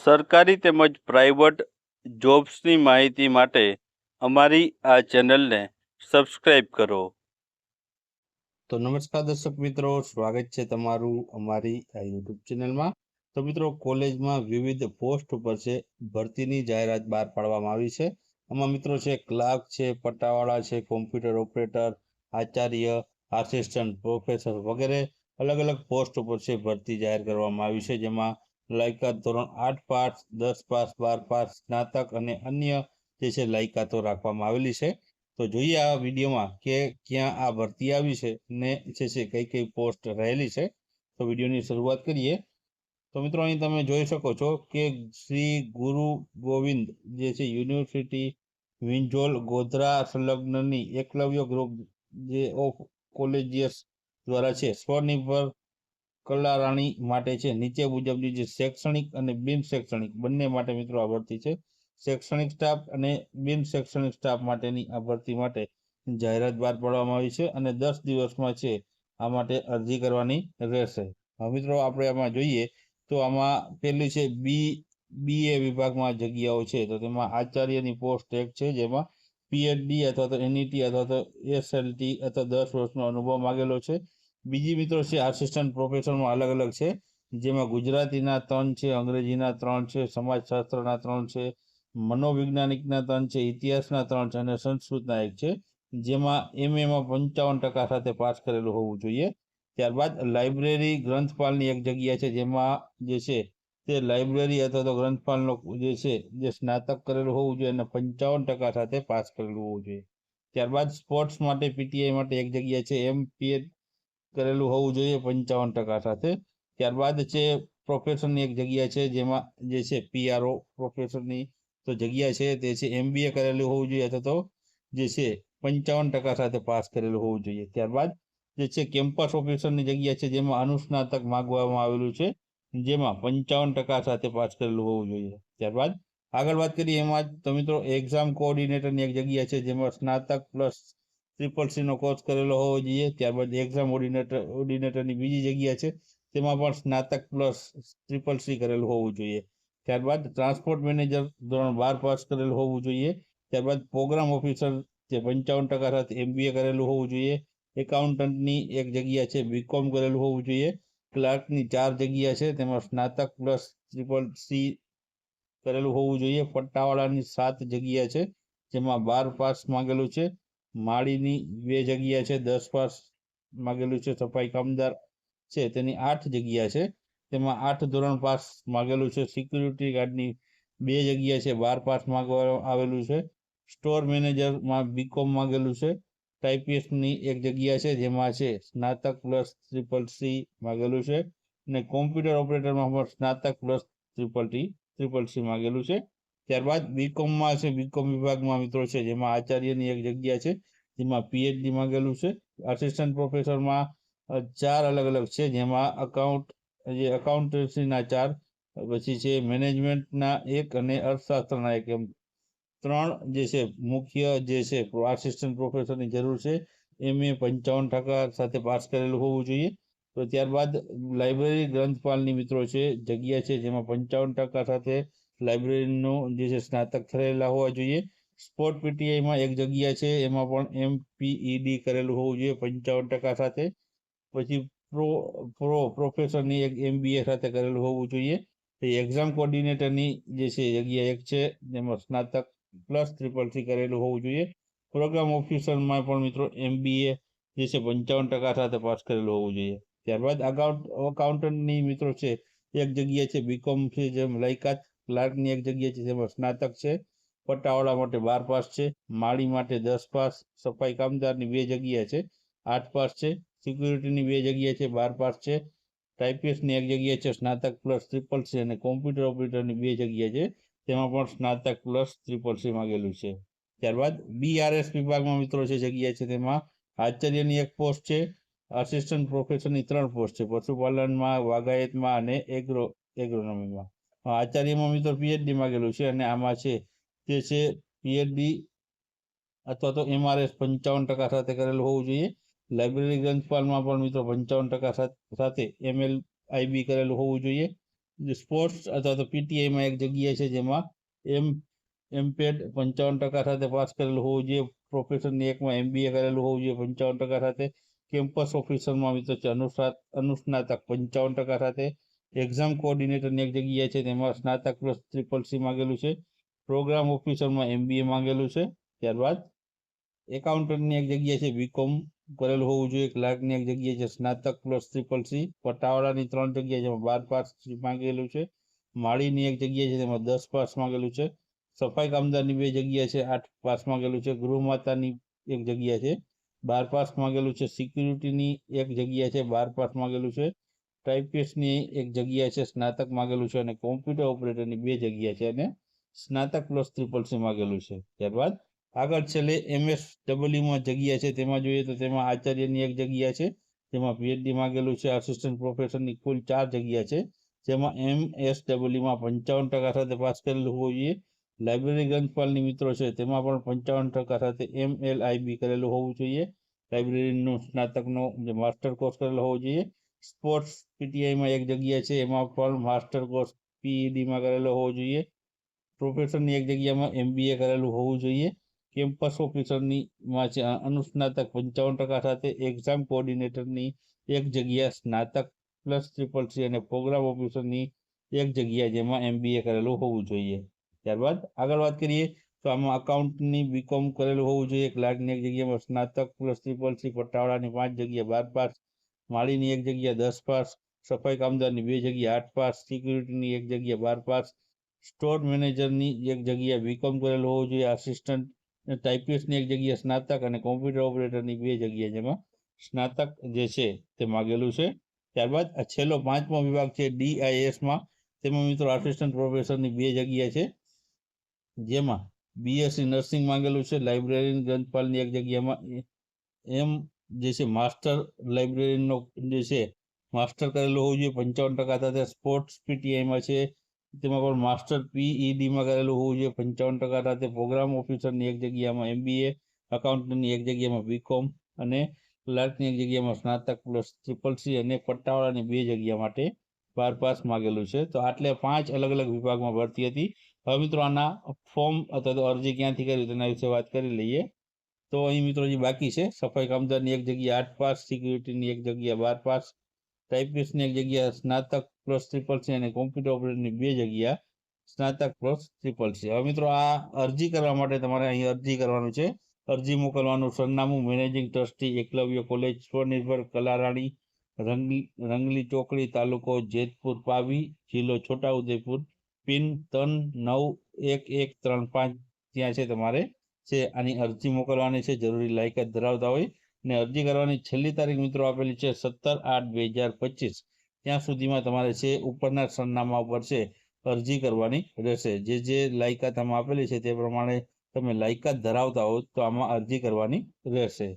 સરકારી તેમજ પ્રાઇવેટ જોબ્સની માહિતી માટે અમારી આ ચેનલને સબસ્ક્રાઇબ કરો. તો નમસ્કાર દર્શક મિત્રો, સ્વાગત છે તમારું અમારી આ યુટ્યુબ ચેનલમાં. તો મિત્રો, કોલેજમાં વિવિધ પોસ્ટ ઉપર છે ભરતીની જાહેરાત બહાર પાડવામાં આવી છે. આમાં મિત્રો છે ક્લાર્ક છે, પટ્ટાવાળા છે, computer operator, Acharya, assistant professor વગેરે અલગ અલગ પોસ્ટ ઉપર છે ભરતી જાહેર કરવામાં આવી છે. જેમાં લાયકાત ધોરણ 8 પાસ, 10 પાસ, 12 પાસ, સ્નાતક અને અન્ય જે છે લાયકાતો રાખવામાં આવેલી છે. તો જોઈએ આ વિડીયોમાં કે ક્યાં આ ભરતી આવી છે ને છે કઈ કઈ પોસ્ટ રહેલી છે. તો વિડીયોની શરૂઆત કરીએ. તો મિત્રો, અહીં તમે જોઈ શકો છો કે શ્રી ગુરુ ગોવિંદ જે છે યુનિવર્સિટી વિંજોલ ગોધરા સંલગ્નની એકલવ્ય ગ્રુપ જે ઓફ કોલેજિયસ દ્વારા છે સ્વનિર્ભર કલારાણી માટે છે નીચે મુજબની જે શૈક્ષણિક અને બિન શૈક્ષણિક બંને માટે મિત્રો આ ભરતી છે. શૈક્ષણિક સ્ટાફ અને બિન શૈક્ષણિક સ્ટાફ માટેની આ ભરતી માટે જાહેરાત બહાર પાડવામાં આવી છે અને 10 દિવસમાં છે આ માટે અરજી કરવાની રહેશે. હવે મિત્રો, આપણે આમાં જોઈએ તો આમાં પહેલી છે BA વિભાગમાં જગ્યાઓ છે. તો તેમાં આચાર્યની પોસ્ટ એક છે, જેમાં PhD અથવા તો NET અથવા તો SLT અથવા 10 વર્ષનો અનુભવ માંગેલો છે. બીજી મિત્રો છે આસિસ્ટન્ટ પ્રોફેસરમાં અલગ અલગ છે, જેમાં ગુજરાતીના 3 છે, અંગ્રેજીના 3 છે, સમાજશાસ્ત્રના 3 છે, મનોવૈજ્ઞાનિકના 3 છે, ઇતિહાસના 3 છે અને સંસ્કૃતના 1 છે. જેમાં MAમાં 55% સાથે પાસ કરેલું હોવું જોઈએ. ત્યારબાદ લાઇબ્રેરી ગ્રંથપાલની એક જગ્યા છે, જેમાં જે છે તે લાઇબ્રેરી અથવા તો ગ્રંથપાલનો જે છે જે સ્નાતક કરેલું હોવું જોઈએ અને 55% સાથે પાસ કરેલું હોવું જોઈએ. ત્યારબાદ સ્પોર્ટ્સ માટે PTI માટે એક જગ્યા છે, MPA કરેલું હોવું જોઈએ 55% સાથે. ત્યારબાદ છે પ્રોફેસરની એક જગ્યા છે, જેમાં જે છે PRO પ્રોફેસરની તો જગ્યા છે તે છે MBA કરેલું હોવું જોઈએ અથવા તો જે છે 55% સાથે પાસ કરેલું હોવું જોઈએ. ત્યારબાદ જે છે કેમ્પસ ઓફિસરની જગ્યા છે, જેમાં અનુસ્નાતક માંગવામાં આવેલું છે, જેમાં 55% સાથે પાસ કરેલું હોવું જોઈએ. ત્યારબાદ આગળ વાત કરીએ એમાં તો મિત્રો એક્ઝામ કોઓર્ડિનેટરની એક જગ્યા છે, જેમાં સ્નાતક પ્લસ CCC નો કોર્સ કરેલો હોવો જોઈએ. ત્યારબાદ એક્ઝામ ઓર્ડિનેટરની બીજી જગ્યા છે, તેમાં પણ સ્નાતક પ્લસ CCC કરેલું હોવું જોઈએ. ત્યારબાદ ટ્રાન્સપોર્ટ મેનેજર ધોરણ 12 પાસ કરેલું હોવું જોઈએ. ત્યારબાદ પ્રોગ્રામ ઓફિસર જે 55% સાથે MBA કરેલું હોવું જોઈએ. એકાઉન્ટન્ટની એક જગ્યા છે, BCom કરેલું હોવું જોઈએ. ક્લાર્કની 4 જગ્યા છે, તેમાં સ્નાતક પ્લસ CCC કરેલું હોવું જોઈએ. પટ્ટાવાળાની 7 જગ્યા છે, જેમાં 12 પાસ માંગેલું છે. માળીની 2 જગ્યા છે, 10 પાસ માંગેલું છે. સફાઈ કામદાર છે તેની 8 જગ્યા છે, તેમાં 8 ધોરણ પાસ માંગેલું છે. સિક્યુરિટી ગાર્ડની 2 જગ્યા છે, 12 પાસ માંગવામાં આવેલું છે. સ્ટોર મેનેજરમાં BCom માંગેલું છે. ટાઈપિસ્ટની 1 જગ્યા છે, જેમાં છે સ્નાતક પ્લસ CCC માંગેલું છે અને કોમ્પ્યુટર ઓપરેટરમાં પણ સ્નાતક પ્લસ CCC માંગેલું છે. ત્યારબાદ BComમાં છે, BCom વિભાગમાં મિત્રો છે, જેમાં આચાર્યની 1 જગ્યા છે, જેમાં PhD માંગેલું છે. આસિસ્ટન્ટ પ્રોફેસરમાં 4 અલગ અલગ છે, જેમાં અકાઉન્ટન્સીના 4, પછી છે મેનેજમેન્ટના 1 અને અર્થશાસ્ત્રના 1 એમ 3 જે છે મુખ્ય જે છે આસિસ્ટન્ટ પ્રોફેસરની જરૂર છે. MA 55% સાથે પાસ કરેલું હોવું જોઈએ. તો ત્યારબાદ લાઇબ્રેરી ગ્રંથપાલની મિત્રો છે જગ્યા છે, જેમાં 55% સાથે લાઇબ્રેરીનો જે છે સ્નાતક થયેલા હોવા જોઈએ. સ્પોર્ટ PTIમાં 1 જગ્યા છે, એમાં પણ MPED કરેલું હોવું જોઈએ 55% સાથે. પછી પ્રોફેસરની 1 MBA સાથે કરેલું હોવું જોઈએ. એક્ઝામ કોઓર્ડિનેટરની જે છે જગ્યા 1 છે, જેમાં સ્નાતક પ્લસ CCC કરેલું હોવું જોઈએ. પ્રોગ્રામ ઓફિસરમાં પણ મિત્રો MBA જે છે 55% સાથે પાસ કરેલું હોવું જોઈએ. ત્યારબાદ અકાઉન્ટન્ટની મિત્રો છે 1 જગ્યા છે, BCom છે જેમ લાયકાત. ક્લાર્કની 1 જગ્યા છે, જેમાં સ્નાતક છે. પટ્ટાવાળા માટે 12 પાસ છે. માળી માટે 10 પાસ. સફાઈ કામદારની 2 જગ્યા છે, 8 પાસ છે. સિક્યુરિટીની 2 જગ્યા છે, 12 પાસ છે. ટાઈપિસ્ટની 1 જગ્યા છે, સ્નાતક પ્લસ CCC અને કોમ્પ્યુટર ઓપરેટરની 2 જગ્યા છે, તેમાં પણ સ્નાતક પ્લસ CCC માંગેલું છે. ત્યારબાદ BRS વિભાગમાં મિત્રો છે જગ્યા છે, તેમાં આચાર્યની 1 પોસ્ટ છે. આસિસ્ટન્ટ પ્રોફેસરની 3 પોસ્ટ છે, પશુપાલનમાં, બાગાયતમાં અને એગ્રોનોમીમાં. આચાર્યમાં મિત્રો PhD માંગેલું છે અને આમાં છે તે છે PhD અથવા તો MRS 55% સાથે કરેલું હોવું જોઈએ. લાઇબ્રેરી ગ્રંથપાલમાં પણ મિત્રો 55% સાથે MLIB કરેલું હોવું જોઈએ. સ્પોર્ટ્સ અથવા તો પીટીઆઈમાં એક જગ્યા છે જેમાં એમપેડ 55% સાથે પાસ કરેલું હોવું જોઈએ. પ્રોફેશનની એકમાં MBA કરેલું હોવું જોઈએ 55% સાથે. કેમ્પસ ઓફિસરમાં મિત્રો છે અનુસ્નાતક 55% સાથે. એક્ઝામ કોઓર્ડિનેટરની એક જગ્યા છે તેમાં સ્નાતક પ્લસ CCC માંગેલું છે. પ્રોગ્રામ ઓફિસરમાં MBA માંગેલું છે. ત્યારબાદ એકાઉન્ટન્ટની એક જગ્યા છે BCom કરેલું હોવું જોઈએ. ક્લાર્કની એક જગ્યા છે સ્નાતક પ્લસ CCC. પટાવાળાની 3 જગ્યા જેમાં 12 પાસ માંગેલું છે. માળીની એક જગ્યા છે તેમાં 10 પાસ માંગેલું છે. સફાઈ કામદારની 2 જગ્યા છે 8 પાસ માંગેલું છે. ગૃહમાતાની એક જગ્યા છે 12 પાસ માંગેલું છે. સિક્યુરિટીની એક જગ્યા છે 12 પાસ માંગેલું છે. ટાઈપિસ્ટની એક જગ્યા છે સ્નાતક માંગેલું છે અને કોમ્પ્યુટર ઓપરેટરની 2 જગ્યા છે અને સ્નાતક પ્લસ CCC માંગેલું છે. ત્યારબાદ આગળ છેલ્લે MSWમાં જગ્યા છે તેમાં જોઈએ તો તેમાં આચાર્યની એક જગ્યા છે જેમાં PhD માંગેલું છે. આસિસ્ટન્ટ પ્રોફેસરની કુલ 4 જગ્યા છે જેમાં MSWમાં 55% સાથે પાસ કરેલું હોવું જોઈએ. લાઇબ્રેરી ગ્રંથપાલની મિત્રો છે તેમાં પણ 55% સાથે MLIB કરેલું હોવું જોઈએ. લાઇબ્રેરીનો સ્નાતકનો જે માસ્ટર કોર્સ કરેલો હોવો જોઈએ. સ્પોર્ટ્સ પીટીઆઈમાં એક જગ્યા છે એમાં પણ માસ્ટર કોર્સ PEDમાં કરેલો હોવો જોઈએ. પ્રોફેસરની એક જગ્યામાં MBA કરેલું હોવું જોઈએ. કેમ્પસ ઓફિસરની માં છે અનુસ્નાતક 55% સાથે. એક્ઝામ કોઓર્ડિનેટરની એક જગ્યા સ્નાતક પ્લસ CCC અને પ્રોગ્રામ ઓફિસરની એક જગ્યા જેમાં MBA કરેલું હોવું જોઈએ. ત્યારબાદ આગળ વાત કરીએ તો આમાં અકાઉન્ટની BCom કરેલું હોવું જોઈએ. ક્લાર્કની એક જગ્યામાં સ્નાતક પ્લસ CCC. પટાવાળાની 5 જગ્યા 12 પાસ. માળીની એક જગ્યા 10 પાસ. સફાઈ કામદારની 2 જગ્યા 8 પાસ. સિક્યુરિટીની એક જગ્યા 12 પાસ. સ્ટોર મેનેજરની એક જગ્યા BCom કરેલું હોવું જોઈએ. આસિસ્ટન્ટ ટાઈપિસ્ટની એક જગ્યા સ્નાતક અને કોમ્પ્યુટર ઓપરેટરની 2 જગ્યા જેમાં સ્નાતક જે છે તે માગેલું છે. ત્યારબાદ આ છેલ્લો 5મો વિભાગ છે DISમાં તેમાં મિત્રો આસિસ્ટન્ટ પ્રોફેસરની 2 જગ્યા છે જેમાં BSc નર્સિંગ માંગેલું છે. લાઇબ્રેરી ગ્રંથપાલની એક જગ્યામાં એમ જે છે માસ્ટર લાઇબ્રેરીનો જે છે માસ્ટર કરેલું હોવું જોઈએ 55% સાથે. સ્પોર્ટ્સ પીટીઆઈમાં છે તેમાં પણ માસ્ટર PEDમાં કરેલું હોવું જોઈએ 55% સાથે. પ્રોગ્રામ ઓફિસરની એક જગ્યામાં MBA. અકાઉન્ટન્ટની એક જગ્યામાં BCom અને ક્લાર્કની એક જગ્યામાં સ્નાતક પ્લસ CCC અને પટ્ટાવાળાની 2 જગ્યા માટે 12 પાસ માંગેલું છે. તો આટલે 5 અલગ અલગ વિભાગમાં ભરતી હતી. હવે મિત્રો આના ફોર્મ અથવા તો અરજી ક્યાંથી કરી તેના વિશે વાત કરી લઈએ. તો અહીં મિત્રો જે બાકી છે સફાઈ કામદારની એક જગ્યા 8 પાસ. સિક્યુરિટીની એક જગ્યા 12 પાસ. ટાઈપિસ્ટની એક જગ્યા સ્નાતક પ્લસ CCC અને કોમ્પ્યુટર ઓપરેટરની 2 જગ્યા સ્નાતક પ્લસ CCC. હવે મિત્રો આ અરજી કરવા માટે તમારે અહીં અરજી કરવાનું છે. અરજી મોકલવાનું સરનામું મેનેજિંગ ટ્રસ્ટી એકલવ્ય કોલેજ સ્વનિર્ભર કલારાણી રંગલી ચોકડી તાલુકો જેતપુર પાવી જિલ્લો છોટાઉદેપુર પિન 391135 ત્યાં છે તમારે છે આની અરજી મોકલવાની છે. જરૂરી લાયકાત ધરાવતા હોય ને અરજી કરવાની છેલ્લી તારીખ મિત્રો આપેલી છે 17/8/2025. ત્યાં સુધીમાં તમારે છે ઉપરના સરનામા ઉપર છે અરજી કરવાની રહેશે. જે લાયકાત આમાં આપેલી છે તે પ્રમાણે તમે લાયકાત ધરાવતા હો તો આમાં અરજી કરવાની રહેશે.